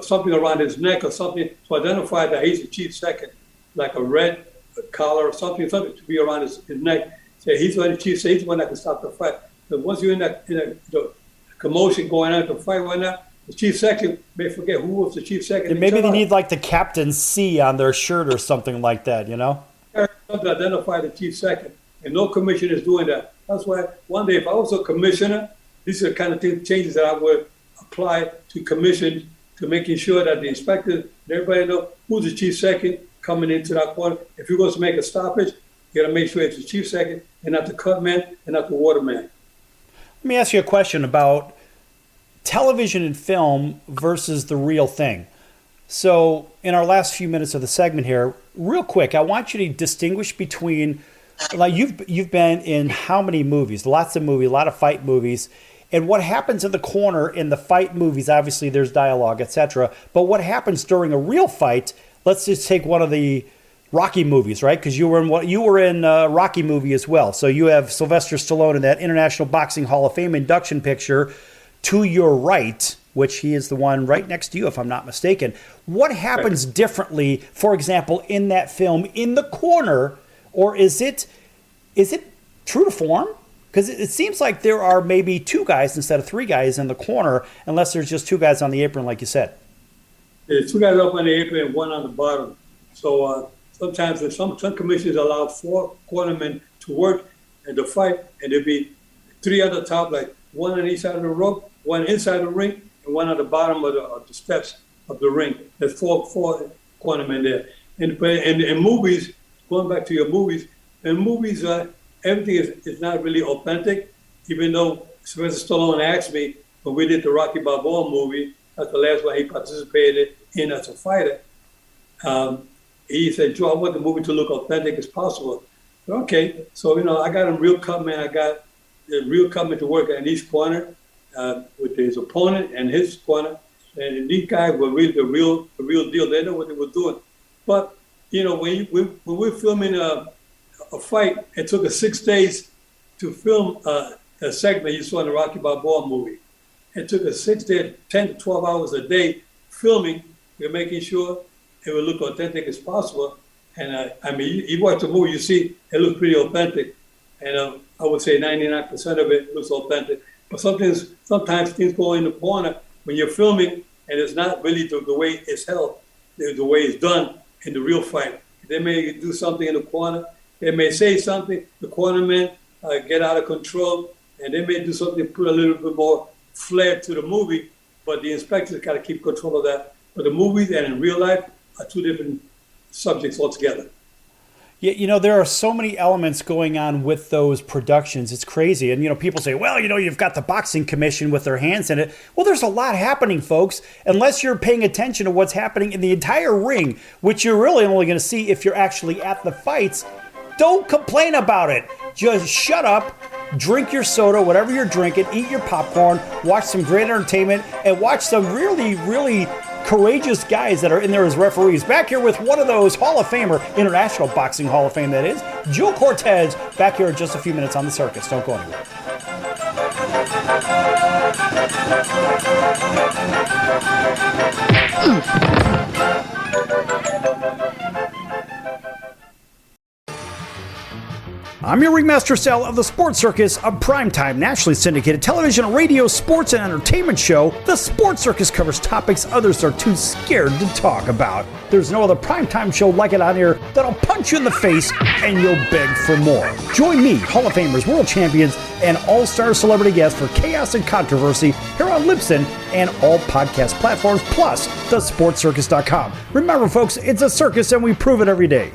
something around his neck or something to identify that he's the chief second, like a red collar or something to be around his neck. Say he's the chief, say he's the one that can stop the fight. But once you're in the commotion going on, the fight right now, the chief second may forget who was the chief second. And maybe they need like the Captain C on their shirt or something like that, you know? To identify the chief second. And no commissioner is doing that. That's why one day, if I was a commissioner, these are the kind of changes that I would apply to commission to making sure that the inspectors and everybody know who's the chief second coming into that corner. If you're going to make a stoppage, you got to make sure it's the chief second and not the cut man and not the water man. Let me ask you a question about television and film versus the real thing. So in our last few minutes of the segment here, real quick, I want you to distinguish between, like you've been in how many movies? Lots of movies, a lot of fight movies. And what happens in the corner in the fight movies, obviously there's dialogue, etc. But what happens during a real fight, let's just take one of the Rocky movies, right? Because you were in a Rocky movie as well. So you have Sylvester Stallone in that International Boxing Hall of Fame induction picture to your right, which he is the one right next to you, if I'm not mistaken. What happens differently, for example, in that film in the corner, or is it true to form? Because it seems like there are maybe 2 guys instead of 3 guys in the corner, unless there's just 2 guys on the apron, like you said. There's 2 guys up on the apron and 1 on the bottom. So sometimes some commissions allow 4 cornermen to work and to fight, and there'll be 3 on the top, like 1 on each side of the rope, 1 inside the ring, and 1 on the bottom of the steps of the ring. There's four cornermen there. And in movies, going back to your movies, in movies, everything is not really authentic, even though Sylvester Stallone asked me when we did the Rocky Balboa movie, that's the last one he participated in as a fighter. He said, "Joe, I want the movie to look authentic as possible." Okay, so I got a real cutman. I got the real cutman to work in each corner with his opponent and his corner, and these guys were really the real deal. They know what they were doing. But when we're filming a fight, it took us 6 days to film a segment you saw in the Rocky Balboa movie. It took us 10 to 12 hours a day filming. We're making sure it would look authentic as possible. And I mean, you watch the movie, you see it looks pretty authentic. And I would say 99% of it looks authentic. But sometimes things go in the corner when you're filming, and it's not really the way it's held, the way it's done in the real fight. They may do something in the corner. They may say something, the cornermen get out of control, and they may do something, put a little bit more flair to the movie, but the inspectors got to keep control of that. But the movies and in real life are two different subjects altogether. Yeah, you know, there are so many elements going on with those productions. It's crazy. And, you know, people say, well, you know, you've got the boxing commission with their hands in it. Well, there's a lot happening, folks. Unless you're paying attention to what's happening in the entire ring, which you're really only going to see if you're actually at the fights, don't complain about it. Just shut up, drink your soda, whatever you're drinking, eat your popcorn, watch some great entertainment, and watch some really, really courageous guys that are in there as referees. Back here with one of those Hall of Famer, International Boxing Hall of Fame that is, Joe Cortez, back here in just a few minutes on The Circus. Don't go anywhere. I'm your Ringmaster Sal of the Sports Circus, a primetime, nationally syndicated television, radio, sports, and entertainment show. The Sports Circus covers topics others are too scared to talk about. There's no other primetime show like it on here that'll punch you in the face and you'll beg for more. Join me, Hall of Famers, world champions, and all-star celebrity guests for chaos and controversy here on Libsyn and all podcast platforms, plus thesportscircus.com. Remember, folks, it's a circus and we prove it every day.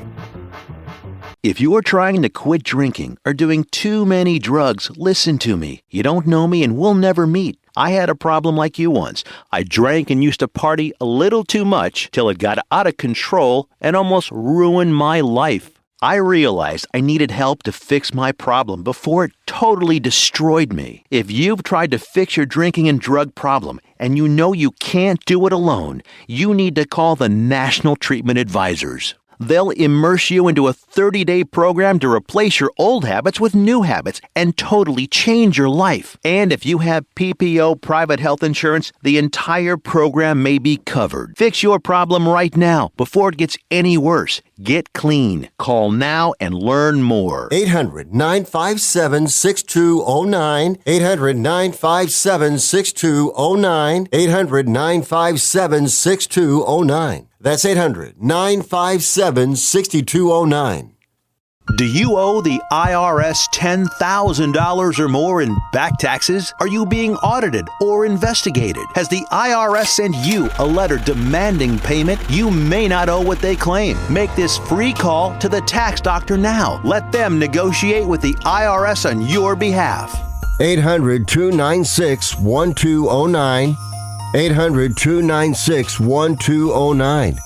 If you are trying to quit drinking or doing too many drugs, listen to me. You don't know me and we'll never meet. I had a problem like you once. I drank and used to party a little too much till it got out of control and almost ruined my life. I realized I needed help to fix my problem before it totally destroyed me. If you've tried to fix your drinking and drug problem and you know you can't do it alone, you need to call the National Treatment Advisors. They'll immerse you into a 30-day program to replace your old habits with new habits and totally change your life. And if you have PPO private health insurance, the entire program may be covered. Fix your problem right now before it gets any worse. Get clean. Call now and learn more. 800-957-6209. 800-957-6209. 800-957-6209. That's 800-957-6209. Do you owe the IRS $10,000 or more in back taxes? Are you being audited or investigated? Has the IRS sent you a letter demanding payment? You may not owe what they claim. Make this free call to the tax doctor now. Let them negotiate with the IRS on your behalf. 800-296-1209. 800-296-1209.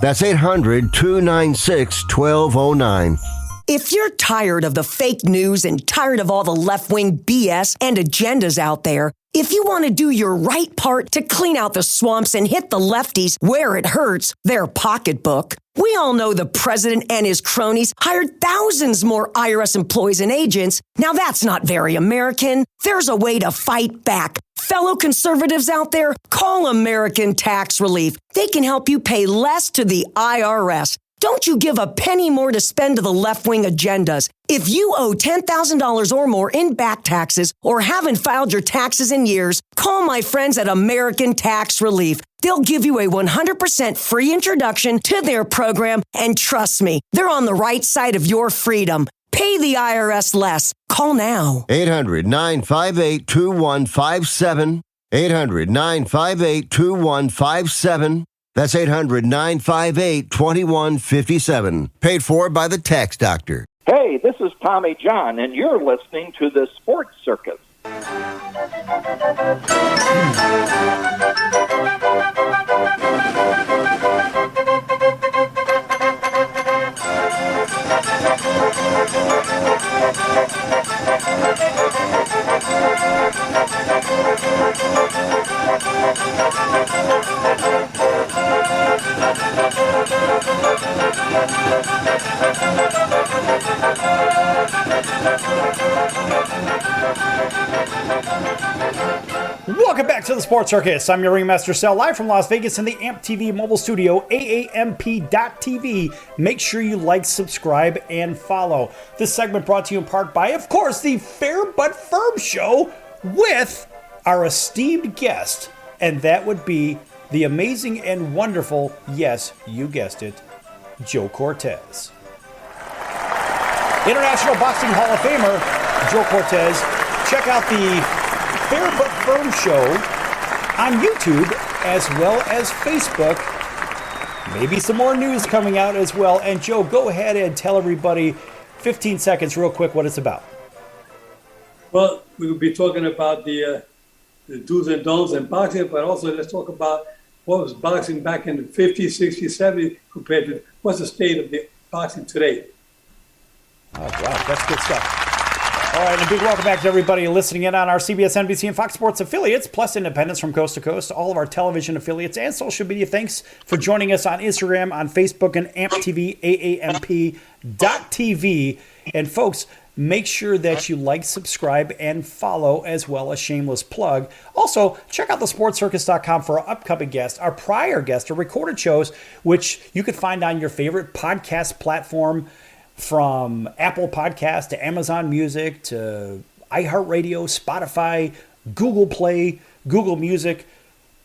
That's 800-296-1209. If you're tired of the fake news and tired of all the left-wing BS and agendas out there, if you want to do your right part to clean out the swamps and hit the lefties where it hurts, their pocketbook, we all know the president and his cronies hired thousands more IRS employees and agents. Now that's not very American. There's a way to fight back. Fellow conservatives out there, call American Tax Relief. They can help you pay less to the IRS. Don't you give a penny more to spend to the left-wing agendas. If you owe $10,000 or more in back taxes or haven't filed your taxes in years, call my friends at American Tax Relief. They'll give you a 100% free introduction to their program, and trust me, they're on the right side of your freedom. Pay the IRS less. Call now. 800-958-2157. 800-958-2157. That's 800-958-2157. Paid for by the Tax Doctor. Hey, this is Tommy John, and you're listening to the Sports Circus. Welcome back to the Sports Circus. I'm your Ringmaster Sal, live from Las Vegas in the AMP TV mobile studio, AAMP.TV. Make sure you like, subscribe, and follow. This segment brought to you in part by, of course, the Fair But Firm Show with our esteemed guest, and that would be the amazing and wonderful, yes, you guessed it, Joe Cortez. International Boxing Hall of Famer, Joe Cortez. Check out the Fair But Firm Show on YouTube as well as Facebook. Maybe some more news coming out as well. And Joe, go ahead and tell everybody 15 seconds real quick what it's about. Well, we will be talking about the do's and don'ts in boxing, but also let's talk about what was boxing back in the 50s, 60s, 70s compared to what's the state of the boxing today. Oh, wow, that's good stuff. All right, and a big welcome back to everybody listening in on our CBS, NBC, and Fox Sports affiliates, plus independents from coast to coast, all of our television affiliates and social media. Thanks for joining us on Instagram, on Facebook, and AMP TV, AAMP.TV. And folks, make sure that you like, subscribe, and follow, as well as shameless plug. Also, check out thesportscircus.com for our upcoming guests, our prior guests, our recorded shows, which you could find on your favorite podcast platform, from Apple Podcast to Amazon Music to iHeartRadio, Spotify, Google Play, Google Music,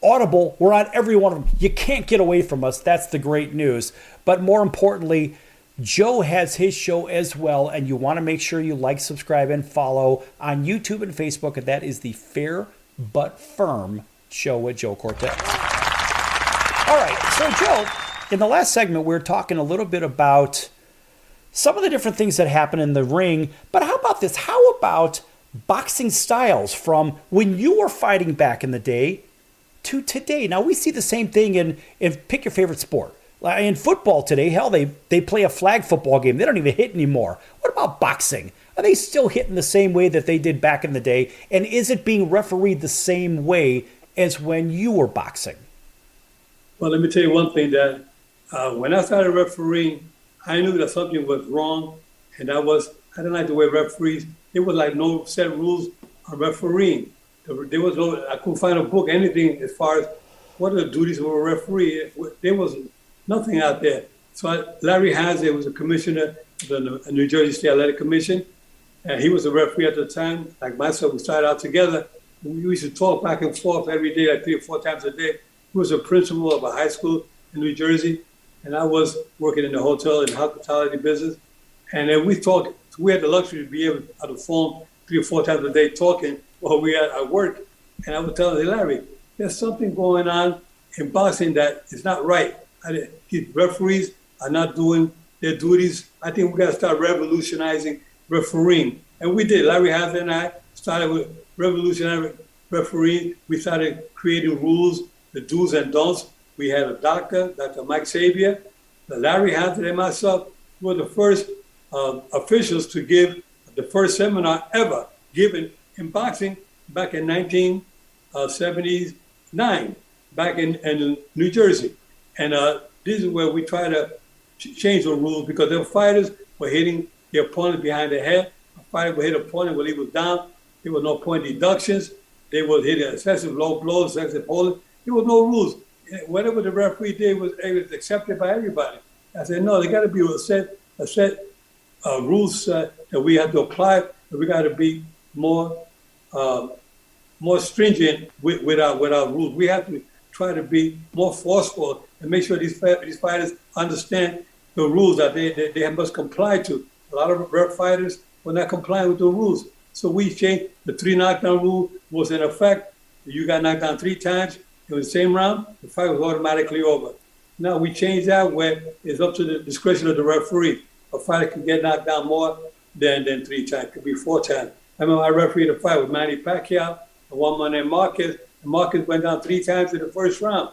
Audible. We're on every one of them. You can't get away from us. That's the great news. But more importantly, Joe has his show as well, and you want to make sure you like, subscribe, and follow on YouTube and Facebook, and that is the Fair But Firm Show with Joe Cortez. All right, so Joe, in the last segment, we were talking a little bit about some of the different things that happen in the ring, but how about this? How about boxing styles from when you were fighting back in the day to today? Now, we see the same thing in pick your favorite sport. In football today, hell, they play a flag football game. They don't even hit anymore. What about boxing? Are they still hitting the same way that they did back in the day? And is it being refereed the same way as when you were boxing? Well, let me tell you one thing, that when I started refereeing, I knew that something was wrong, and I didn't like the way referees, there was like no set rules on refereeing. There was no, I couldn't find a book, anything as far as what are the duties of a referee. There was nothing out there. So Larry Haslett was a commissioner of the New Jersey State Athletic Commission, and he was a referee at the time. Like myself, we started out together. We used to talk back and forth every day, like 3 or 4 times a day. He was a principal of a high school in New Jersey, and I was working in the hotel and hospitality business. And then we talked. We had the luxury to be able to on the phone 3 or 4 times a day talking while we were at work. And I would tell him, Larry, there's something going on in boxing that is not right. These referees are not doing their duties. I think we got to start revolutionizing refereeing. And we did. Larry Haslett and I started with revolutionary refereeing. We started creating rules, the do's and don'ts. We had a doctor, Dr. Mike Sabia. Larry Haslett and myself were the first officials to give the first seminar ever given in boxing back in 1979, back in New Jersey. And this is where we try to change the rules, because the fighters were hitting the opponent behind the head. A fighter would hit an opponent when he was down. There was no point deductions. They would hit excessive low blows, excessive holding. There was no rules. Whatever the referee did was accepted by everybody. I said, no, there got to be a set rules that we have to apply. We got to be more stringent with our rules. We have to try to be more forceful and make sure these fighters understand the rules that they must comply to. A lot of fighters were not complying with the rules. So we changed the 3 knockdown rule was in effect. You got knocked down 3 times in the same round, the fight was automatically over. Now we changed that where it's up to the discretion of the referee. A fighter can get knocked down more than 3 times, could be 4 times. I remember I refereed a fight with Manny Pacquiao, and one man named Marquez, and Marquez went down 3 times in the first round.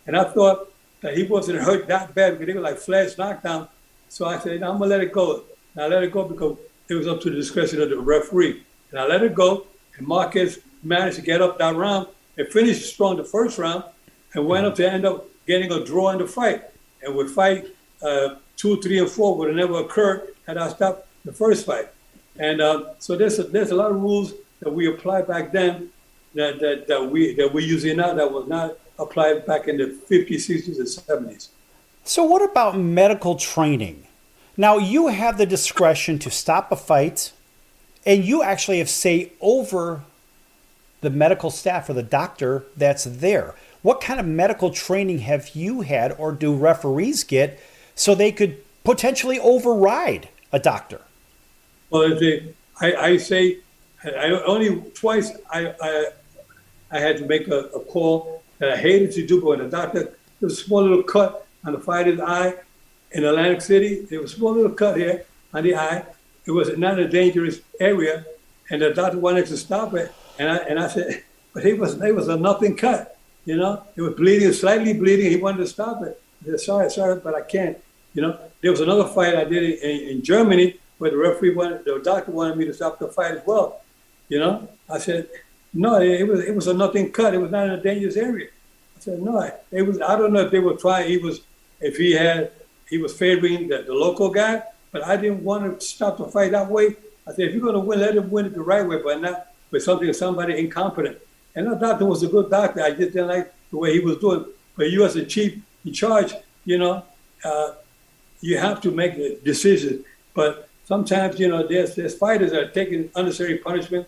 And I thought that he wasn't hurt that bad because they were like flash knockdown. So I said, no, I'm gonna let it go. And I let it go because it was up to the discretion of the referee. And I let it go, and Marquez managed to get up that round and finished strong the first round and went up to end up getting a draw in the fight. And would fight 2, 3, and 4 would have never occurred had I stopped the first fight. And so there's a lot of rules that we applied back then that we using now that was not applied back in the 50s, 60s, and 70s. So what about medical training? Now, you have the discretion to stop a fight, and you actually have say over the medical staff or the doctor that's there. What kind of medical training have you had, or do referees get, so they could potentially override a doctor? Well, I say, only twice I had to make a call that I hated to do, but when the doctor, there was a small little cut on the fighter's eye in Atlantic City. There was a small little cut here on the eye. It was not a dangerous area, and the doctor wanted to stop it. And I said, but it was a nothing cut, you know. It was bleeding, slightly bleeding. He wanted to stop it. I said, sorry, but I can't. You know, there was another fight I did in Germany where the doctor wanted me to stop the fight as well. You know, I said, no, it was a nothing cut. It was not in a dangerous area. I said, no, it was. I don't know if they were trying. He was favoring the local guy, but I didn't want to stop the fight that way. I said, if you're going to win, let him win it the right way, but not with somebody incompetent. And that doctor was a good doctor. I just didn't like the way he was doing. But you as a chief in charge, you know, you have to make the decision. But sometimes, you know, there's fighters that are taking unnecessary punishment,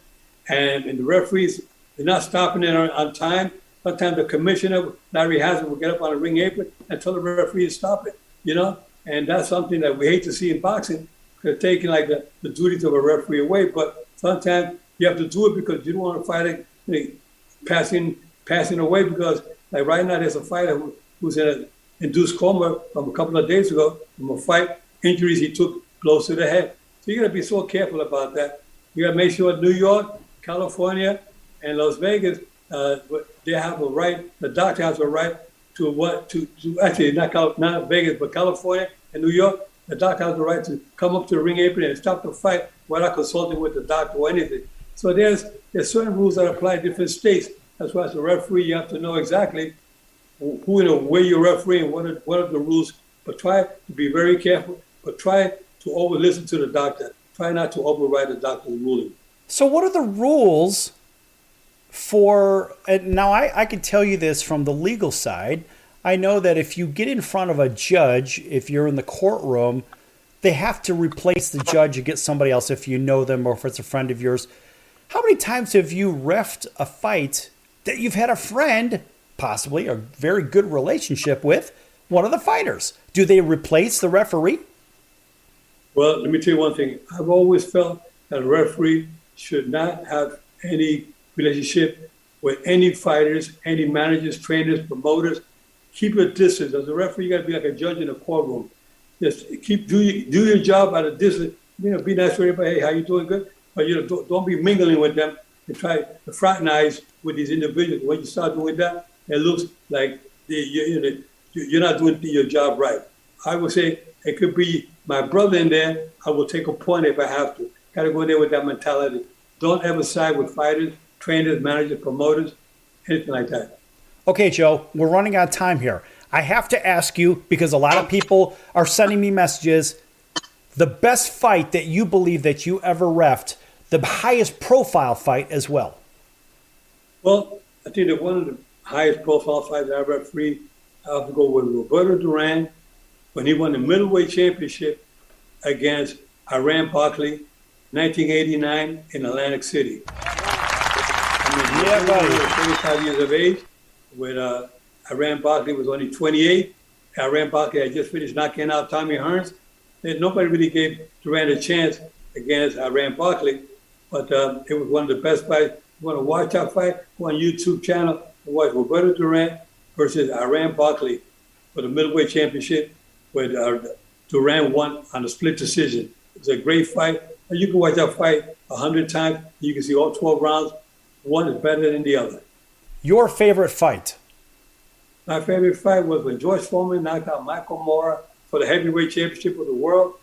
and the referees, they're not stopping it on time. Sometimes the commissioner, Larry Hazard, will get up on a ring apron and tell the referee to stop it, you know? And that's something that we hate to see in boxing, because taking like the duties of a referee away. But sometimes you have to do it because you don't want to fight it passing away, because like right now there's a fighter who's in an induced coma from a couple of days ago from a fight, injuries he took close to the head. So you got to be so careful about that. You got to make sure New York, California, and Las Vegas, they have a right, the doctor has a right to actually not Vegas, but California and New York, the doctor has the right to come up to the ring apron and stop the fight without consulting with the doctor or anything. So there's certain rules that apply in different states. That's why as a referee, you have to know exactly who and where you're refereeing, what are the rules. But try to be very careful, but try to always listen to the doctor. Try not to override the doctor's ruling. So what are the rules for, and now I can tell you this from the legal side. I know that if you get in front of a judge, if you're in the courtroom, they have to replace the judge and get somebody else if you know them or if it's a friend of yours. How many times have you reffed a fight that you've had a friend, possibly a very good relationship with, one of the fighters? Do they replace the referee? Well, let me tell you one thing. I've always felt that a referee should not have any relationship with any fighters, any managers, trainers, promoters. Keep your distance. As a referee, you got to be like a judge in a courtroom. Just do your job at a distance. You know, be nice to everybody. Hey, how you doing? Good. But you know, don't be mingling with them and try to fraternize with these individuals. When you start doing that, it looks like you're not doing your job right. I would say it could be my brother in there. I will take a point if I have to. Got to go in there with that mentality. Don't ever side with fighters, trainers, managers, promoters, anything like that. Okay, Joe, we're running out of time here. I have to ask you, because a lot of people are sending me messages, the best fight that you believe that you ever reffed, the highest profile fight as well. Well, I think that one of the highest profile fights I ever refereed, I have to go with Roberto Duran when he won the middleweight championship against Iran Barkley, 1989 in Atlantic City. I mean, 35 years of age, when Iran Barkley was only 28. Iran Barkley had just finished knocking out Tommy Hearns. And nobody really gave Duran a chance against Iran Barkley, but it was one of the best fights. You want to watch that fight? Go on YouTube channel and watch Roberto Duran versus Iran Barkley for the middleweight championship, where Duran won on a split decision. It was a great fight. And you can watch that fight 100 times. You can see all 12 rounds. One is better than the other. Your favorite fight? My favorite fight was when George Foreman knocked out Michael Moorer for the heavyweight championship of the world.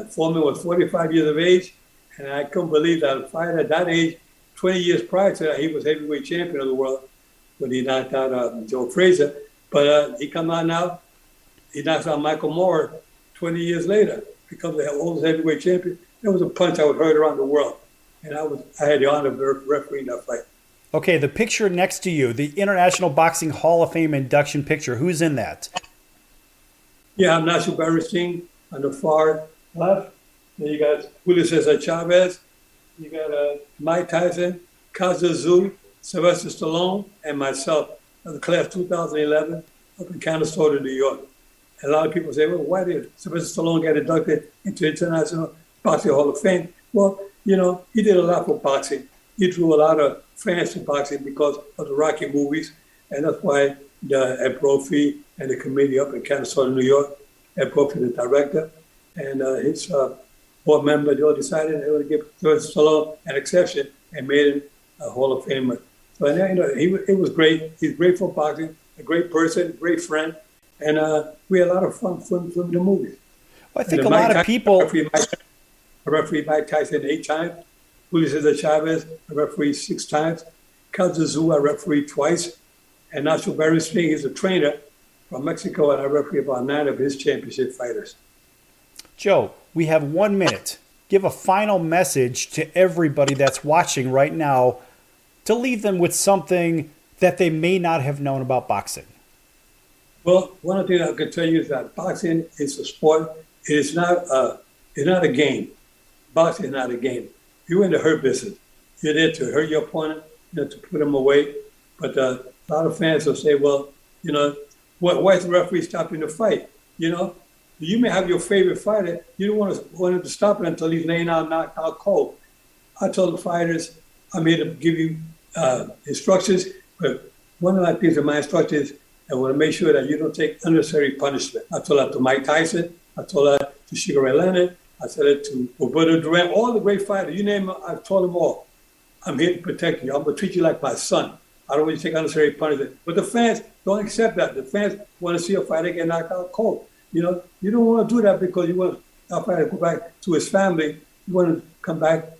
Foreman was 45 years of age, and I couldn't believe that a fighter at that age, 20 years prior to that, he was heavyweight champion of the world when he knocked out Joe Frazier. But he come out now, he knocks out Michael Moorer 20 years later, becomes the oldest heavyweight champion. It was a punch I was heard around the world, and I had the honor of refereeing that fight. Okay, the picture next to you, the International Boxing Hall of Fame induction picture. Who's in that? Yeah, I'm Nacho Beristain on the far left. Then you got Julio Cesar Chavez. You got Mike Tyson, Kazza Zhu, Sylvester Stallone, and myself of the class 2011 up in Canastota, New York. And a lot of people say, well, why did Sylvester Stallone get inducted into the International Boxing Hall of Fame? Well, he did a lot for boxing. He drew a lot of fans to boxing because of the Rocky movies. And that's why Ed Brophy and the committee up in Canastota, New York, Ed Brophy, the director, and his board member, they all decided they would give Sylvester Stallone an exception and made him a Hall of Famer. So, it was great. He's great for boxing, a great person, great friend. And we had a lot of fun filming the movies. Well, I think a lot of people... I refereed Mike Tyson 8 times. Julio Cesar Chavez, I refereed 6 times. Kazza Zhu, I refereed twice. And Nacho Beristain is a trainer from Mexico, and I referee about 9 of his championship fighters. Joe, we have 1 minute. Give a final message to everybody that's watching right now to leave them with something that they may not have known about boxing. Well, one of the things I can tell you is that boxing is a sport. It's not a game. Boxing is not a game. You're in the hurt business. You're there to hurt your opponent, to put them away. But a lot of fans will say, well, why is the referee stopping the fight? You may have your favorite fighter. You don't want him to stop it until he's laying out, knocked out cold. I told the fighters, I'm here to give you instructions, but one of the things in my instructions, I want to make sure that you don't take unnecessary punishment. I told that to Mike Tyson. I told that to Sugar Ray Leonard. I said it to Roberto Duran, all the great fighters. You name them, I've told them all. I'm here to protect you. I'm going to treat you like my son. I don't want you to take unnecessary punishment. But the fans don't accept that. The fans want to see a fighter get knocked out cold. You don't want to do that because you want a fighter to go back to his family. You want to come back,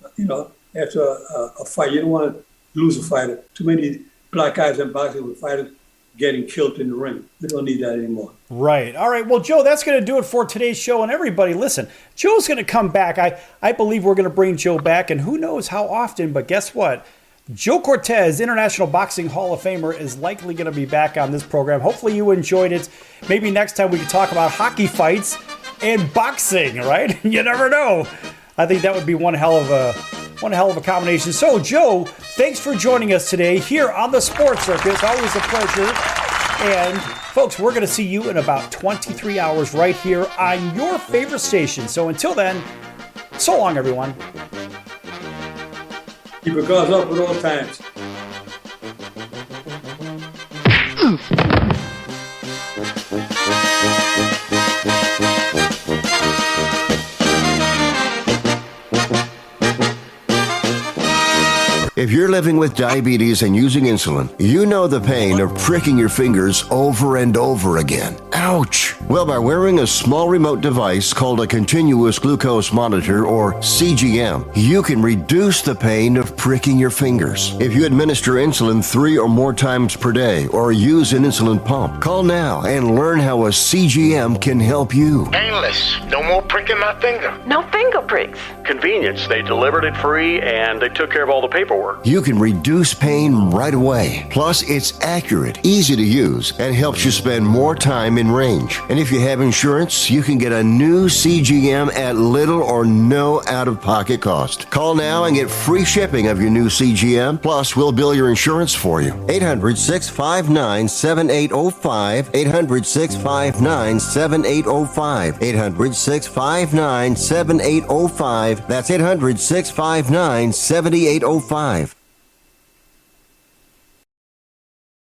after a fight. You don't want to lose a fighter. Too many black guys in boxing with fighters getting killed in the ring. We don't need that anymore. Right. All right. Well, Joe, that's going to do it for today's show. And everybody, listen, Joe's going to come back. I believe we're going to bring Joe back, and who knows how often, but guess what? Joe Cortez, International Boxing Hall of Famer, is likely going to be back on this program. Hopefully you enjoyed it. Maybe next time we can talk about hockey fights and boxing, right? You never know. I think that would be one hell of a combination. So, Joe, thanks for joining us today here on the Sports Circus. Always a pleasure. And, folks, we're going to see you in about 23 hours right here on your favorite station. So until then, so long, everyone. Keep your guards up at all times. If you're living with diabetes and using insulin, you know the pain of pricking your fingers over and over again. Ouch! Well, by wearing a small remote device called a continuous glucose monitor, or CGM, you can reduce the pain of pricking your fingers. If you administer insulin 3 or more times per day or use an insulin pump, call now and learn how a CGM can help you. Painless. No more pricking my finger. No finger pricks. Convenience. They delivered it free and they took care of all the paperwork. You can reduce pain right away. Plus, it's accurate, easy to use, and helps you spend more time in range. And if you have insurance, you can get a new CGM at little or no out-of-pocket cost. Call now and get free shipping of your new CGM. Plus, we'll bill your insurance for you. 800-659-7805. 800-659-7805. 800-659-7805. That's 800-659-7805.